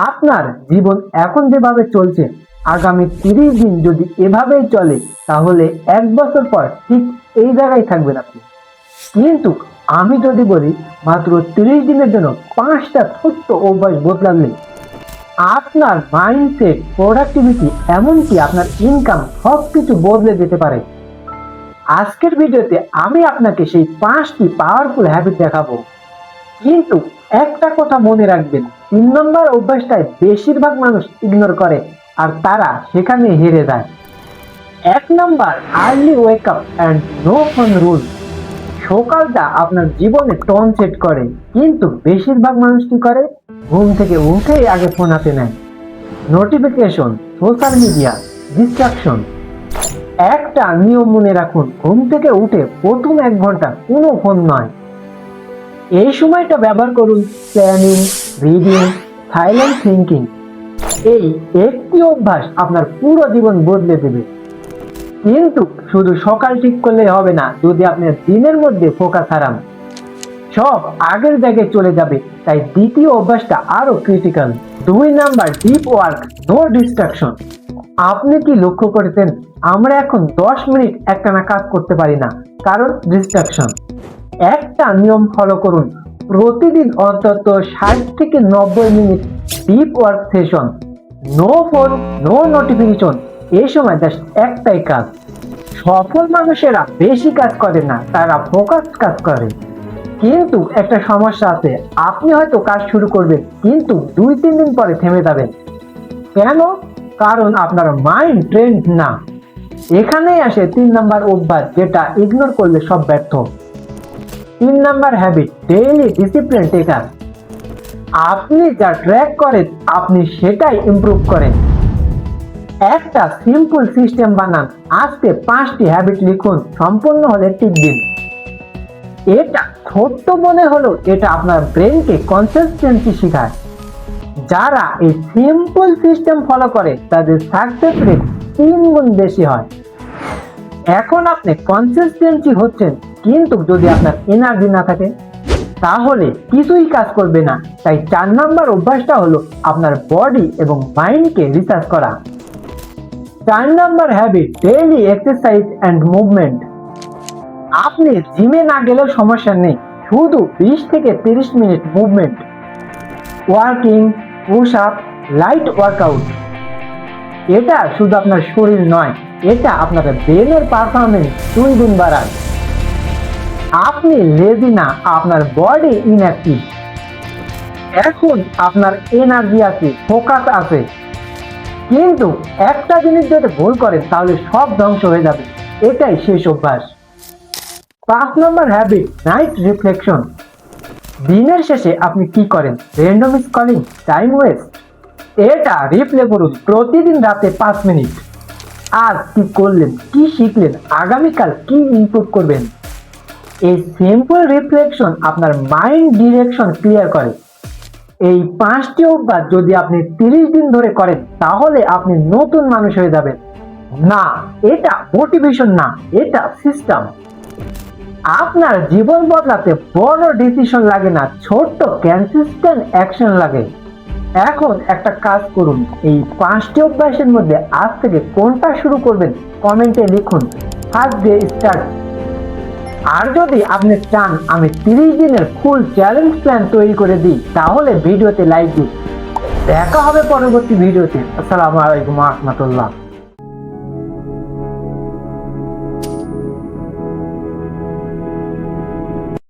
আপনার জীবন এখন যেভাবে চলছে, আগামী 30 দিন যদি এভাবেই চলে তাহলে 1 বছর পর ঠিক এই জায়গায় থাকবেন আপনি। কিন্তু আমি যদি বলি মাত্র 30 দিনের জন্য 5টা ছোট্ট অভ্যাস বদলালে আপনার মাইন্ডসেট, প্রোডাক্টিভিটি, এমনকি আপনার ইনকাম সবকিছু বদলে যেতে পারে। আজকের ভিডিওতে আমি আপনাকে সেই 5টি পাওয়ারফুল হ্যাবিট দেখাবো। কিন্তু একটা কথা মনে রাখবেন, 3 নম্বর অভ্যাসটাই বেশিরভাগ মানুষ ইগনোর করে আর তারা সেখানে হেরে যায়। 1 number, early wake up and no phone rule. সকালটা আপনার জীবনে টোন সেট করে, কিন্তু বেশিরভাগ মানুষ কি করে, ঘুম থেকে উঠেই আগে ফোন হাতে নেয়। Notification, social media, distraction. একটা নিয়ম মনে রাখুন, ঘুম থেকে উঠে প্রথম 1 ঘন্টা কোনো ফোন নয়। এই সময়টা ব্যবহার করুন প্ল্যানিং, রিডিং, সাইলেন্ট থিঙ্কিং। এই একটি অভ্যাস আপনার পুরো জীবন বদলে দেবে। কিন্তু শুধু সকাল ঠিক করলে হবে না, যদি আপনি দিনের মধ্যে ফোকাস হারান সব আগের জায়গায় চলে যাবে। তাই দ্বিতীয় অভ্যাসটা আরো ক্রিটিক্যাল। 2 নম্বর, ডিপ ওয়ার্ক, নো ডিস্ট্রাকশন। আপনি কি লক্ষ্য করেছেন, আমরা এখন 10 মিনিট একটানা কাজ করতে পারি না, কারণ ডিস্ট্রাকশন। একটা নিয়ম ফলো করুন, প্রতিদিন অন্তত 60 থেকে 90 minute deep work session. No phone, no notification. এই সময় জাস্ট একটাই কাজ। সফল মানুষেরা বেশি কাজ করে না, তারা ফোকাস কাজ করে। কিন্তু একটা সমস্যা আছে, আপনি হয়তো কাজ শুরু করবেন কিন্তু 2-3 দিন পরে থেমে যাবেন। কেন? কারণ আপনার মাইন্ড ট্রেন্ড না। এখানেই আসে 3 নম্বর অভ্যাস, যেটা ইগনোর করলে সব ব্যর্থ। 3 নম্বর হ্যাবিট, ডেইলি ডিসিপ্লিন টেকার। আপনি যা ট্র্যাক করেন আপনি সেটাই ইমপ্রুভ করেন। একটা সিম্পল সিস্টেম বানান, আজকে 5টি হ্যাবিট লিখুন, সম্পূর্ণ হলে টিক দিন। এটা ছোট্ট মনে হলো, এটা আপনার ব্রেনকে কনসিস্টেন্সি শেখায়। যারা এই সিম্পল সিস্টেম ফলো করে তাদের সাকসেস রেট 3 গুণ বেশি হয়। এখন আপনি কনসিস্টেন্সি হচ্ছেন, কিন্তু যদি আপনার এনার্জি না থাকে তাহলে কিছুই কাজ করবে না। তাই 4 নম্বর অভ্যাসটা হলো আপনার বডি এবং মাইন্ডকে রিসার্চ করা। 4 number habit, daily exercise and movement. আপনি জিমে না গেলেও সমস্যা নেই, শুধু 20 থেকে 30 minute movement, working, push up, light workout. এটা শুধু আপনার শরীর নয়, এটা আপনার ব্রেনের পারফরমেন্স 2 গুণ বাড়ায়। আপনি লেজি না, আপনার বডি ইনঅ্যাক্টিভ। এখন আপনার এনার্জি আছে, ফোকাস আছে, কিন্তু একটা জিনিস যদি ভুল করেন তাহলে সব ধ্বংস হয়ে যাবে। এটাই শেষ অভ্যাস। 5 নম্বর হ্যাবিট, নাইট রিফ্লেকশন। দিনের শেষে আপনি কি করেন? Random scrolling, time waste. এটা রিপ্লে করুন প্রতিদিন রাতে 5 মিনিট। আজ কি করলেন, কি শিখলেন, আগামীকাল কি ইমপ্রুভ করবেন। এই সিম্পল রিফ্লেকশন আপনার মাইন্ড ডিরেকশন ক্লিয়ার করে। এই 5টি অভ্যাস যদি আপনি 30 দিন ধরে করেন তাহলে আপনি নতুন মানুষ হয়ে যাবেন। না, এটা মোটিভেশন না, এটা সিস্টেম। আপনার জীবন বদলাতে বড় ডিসিশন লাগে না, ছোট্ট কনসিস্টেন্ট অ্যাকশন লাগে। এখন একটা কাজ করুন, এই 5টি অভ্যাসের মধ্যে আজ থেকে কোনটা শুরু করবেন কমেন্টে লিখুন। First day start. আর যদি আপনি চান আমি 30 দিনের ফুল চ্যালেঞ্জ প্ল্যান তৈরি করে দিই তাহলে ভিডিওতে লাইক দিন। দেখা হবে পরবর্তী ভিডিওতে। আসসালামু আলাইকুম ওয়া রাহমাতুল্লাহ।